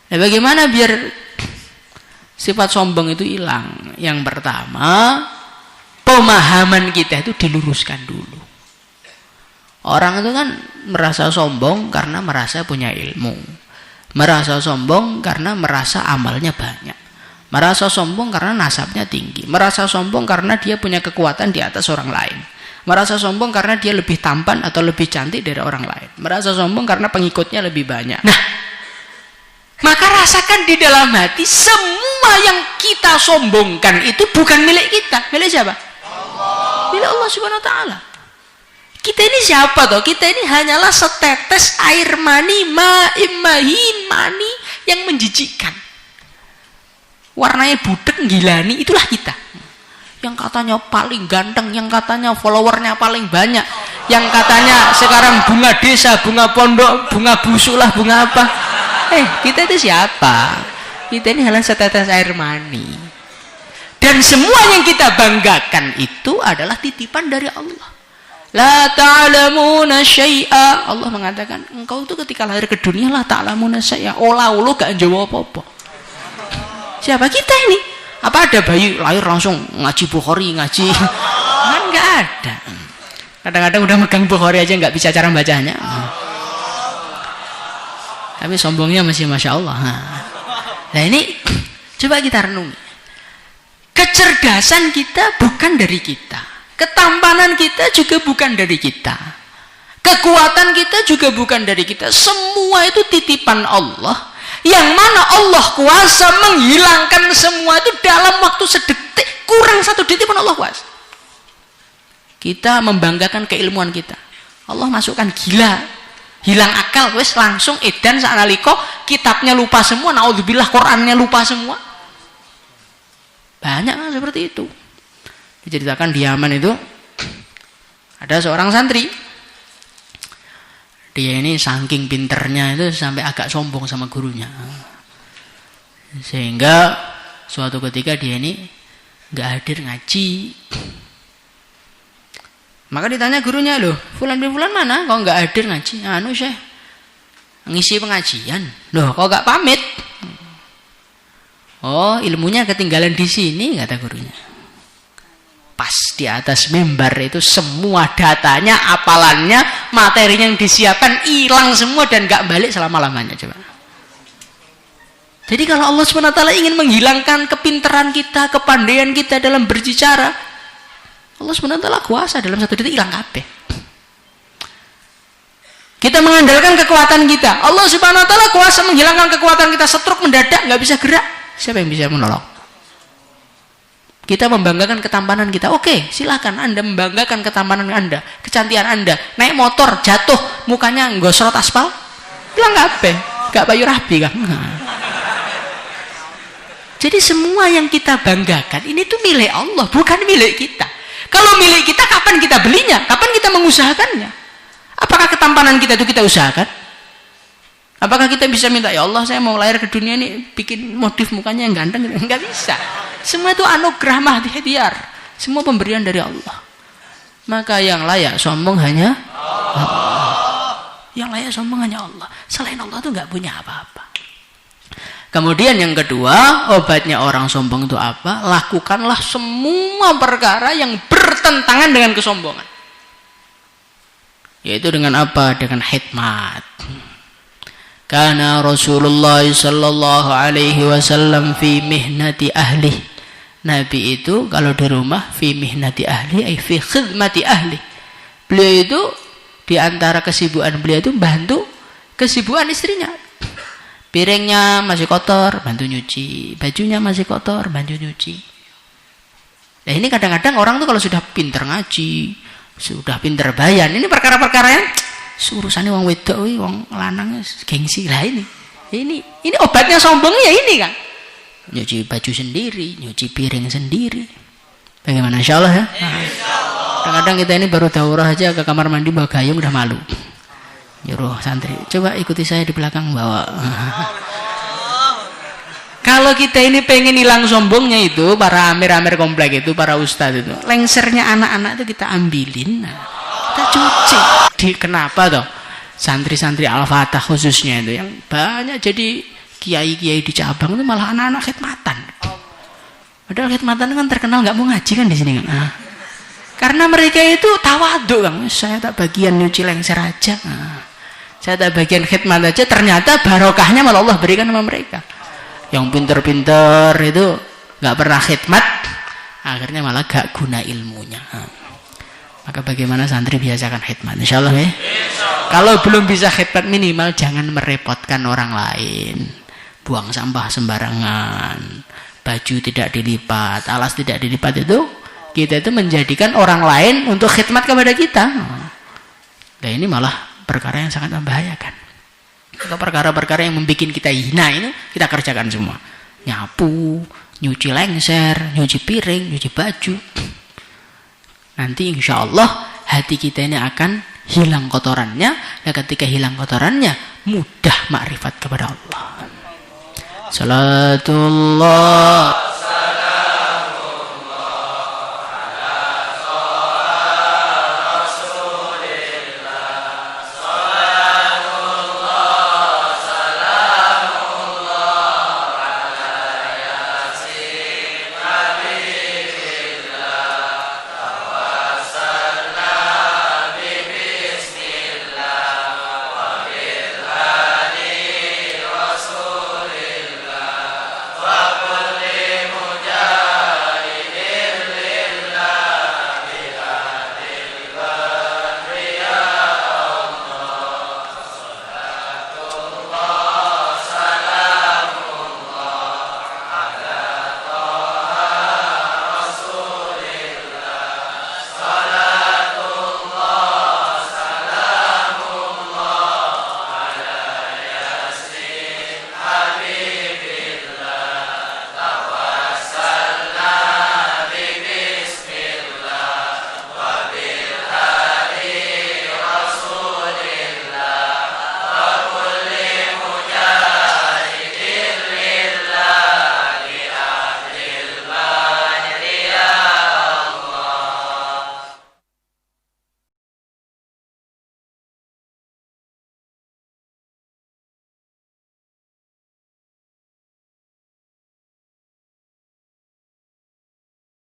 Nah, bagaimana biar sifat sombong itu hilang? Yang pertama, pemahaman kita itu diluruskan dulu. Orang itu kan merasa sombong karena merasa punya ilmu. Merasa sombong karena merasa amalnya banyak. Merasa sombong karena nasabnya tinggi. Merasa sombong karena dia punya kekuatan di atas orang lain. Merasa sombong karena dia lebih tampan atau lebih cantik dari orang lain. Merasa sombong karena pengikutnya lebih banyak. Nah, maka rasakan di dalam hati semua yang kita sombongkan itu bukan milik kita. Milik siapa? Allah. Milik Allah Subhanahu wa ta'ala. Kita ini siapa toh? Kita ini hanyalah setetes air mani, mani yang menjijikkan. Warnanya budek, gilani, itulah kita. Yang katanya paling ganteng, yang katanya followernya paling banyak, yang katanya sekarang bunga desa, bunga pondok, bunga busuk lah, bunga apa. Kita itu siapa? Kita ini hanya setetes air mani. Dan semua yang kita banggakan itu adalah titipan dari Allah. La ta'lamuna syai'a. Allah mengatakan, engkau itu ketika lahir ke dunia la ta'lamuna syai'a. Olah-ulu gak jawab apa-apa. Siapa kita ini? Apa ada bayi lahir langsung ngaji Bukhari, ngaji? Kan gak ada. Kadang-kadang udah megang Bukhari aja gak bisa cara bacanya. Tapi sombongnya masih Masya Allah. Nah ini coba kita renungi. Kecerdasan kita bukan dari kita. Ketampanan kita juga bukan dari kita. Kekuatan kita juga bukan dari kita. Semua itu titipan Allah. Yang mana Allah kuasa menghilangkan semua itu dalam waktu sedetik. Kurang satu detik pun Allah kuasa. Kita membanggakan keilmuan kita. Allah masukkan gila. Hilang akal. Wes langsung edan sa'analiko. Kitabnya lupa semua. Naudzubillah Qurannya lupa semua. Banyak kan seperti itu. Diceritakan di Yaman itu ada seorang santri, dia ini saking pinternya itu sampai agak sombong sama gurunya, sehingga suatu ketika dia ini nggak hadir ngaji. Maka ditanya gurunya, loh fulan bin fulan mana kok nggak hadir ngaji? Anu Syekh ngisi pengajian. Loh kok nggak pamit? Oh ilmunya ketinggalan di sini, kata gurunya. Pas di atas mimbar itu semua datanya, apalannya, materinya yang disiapkan hilang semua dan gak balik selama-lamanya. Coba. Jadi kalau Allah SWT ingin menghilangkan kepintaran kita, kepandaian kita dalam berbicara, Allah SWT kuasa dalam satu detik hilang kabeh. Kita mengandalkan kekuatan kita, Allah SWT kuasa menghilangkan kekuatan kita. Stroke mendadak gak bisa gerak, siapa yang bisa menolong? Kita membanggakan ketampanan kita. Oke, silakan Anda membanggakan ketampanan Anda, kecantikan Anda. Naik motor, jatuh, mukanya nggosrot aspal, hilang kabeh, gak payu rabi kan. Jadi semua yang kita banggakan ini tuh milik Allah, bukan milik kita. Kalau milik kita, kapan kita belinya? Kapan kita mengusahakannya? Apakah ketampanan kita itu kita usahakan? Apakah kita bisa minta, ya Allah saya mau lahir ke dunia ini bikin motif mukanya yang ganteng? Enggak bisa. Semua itu anugerah mahdiar. Semua pemberian dari Allah. Maka yang layak sombong hanya Allah. Yang layak sombong hanya Allah. Selain Allah itu enggak punya apa-apa. Kemudian yang kedua, obatnya orang sombong itu apa? Lakukanlah semua perkara yang bertentangan dengan kesombongan. Yaitu dengan apa? Dengan hikmat. Karena Rasulullah sallallahu alaihi wasallam fi mihnati ahli. Nabi itu kalau di rumah fi mihnati ahli, ay fi khidmati ahli. Beliau itu di antara kesibukan beliau itu bantu kesibukan istrinya. Piringnya masih kotor, bantu nyuci. Bajunya masih kotor, bantu nyuci. Nah ini kadang-kadang orang tuh kalau sudah pinter ngaji, sudah pinter bayan, ini perkara-perkara yang urusannya wong wedok, wong lanang gengsi lah ini obatnya sombongnya ya ini kan. Nyuci baju sendiri, nyuci piring sendiri. Bagaimana insyaallah ya? Kadang-kadang kita ini baru daurah aja ke kamar mandi bawa gayung udah malu. Nyuruh santri, coba ikuti saya di belakang bawa. Kalau kita ini pengen hilang sombongnya itu, para amir-amir komplek itu, para ustadz itu, lengsernya anak-anak itu kita ambilin, kita cuci. Kenapa toh? Santri-santri Al-Fatah khususnya itu yang banyak jadi kiai-kiai di cabang itu malah anak-anak khidmatan. Padahal khidmatan kan terkenal nggak mau ngaji kan di sini kan. Nah, karena mereka itu tawadhu kan. Saya tak bagian nyuci lengser aja. Nah, saya tak bagian khidmat aja. Ternyata barokahnya malah Allah berikan sama mereka. Yang pinter-pinter itu nggak pernah khidmat, akhirnya malah gak guna ilmunya. Nah, maka bagaimana santri biasakan khidmat, insya Allah ya. Kalau belum bisa khidmat minimal jangan merepotkan orang lain. Buang sampah sembarangan, baju tidak dilipat, alas tidak dilipat itu kita itu menjadikan orang lain untuk khidmat kepada kita. Nah ini malah perkara yang sangat membahayakan. Atau perkara-perkara yang membuat kita hina itu kita kerjakan semua. Nyapu, nyuci lengser, nyuci piring, nyuci baju. Nanti insya Allah hati kita ini akan hilang kotorannya. Dan ketika hilang kotorannya mudah makrifat kepada Allah. Salatullah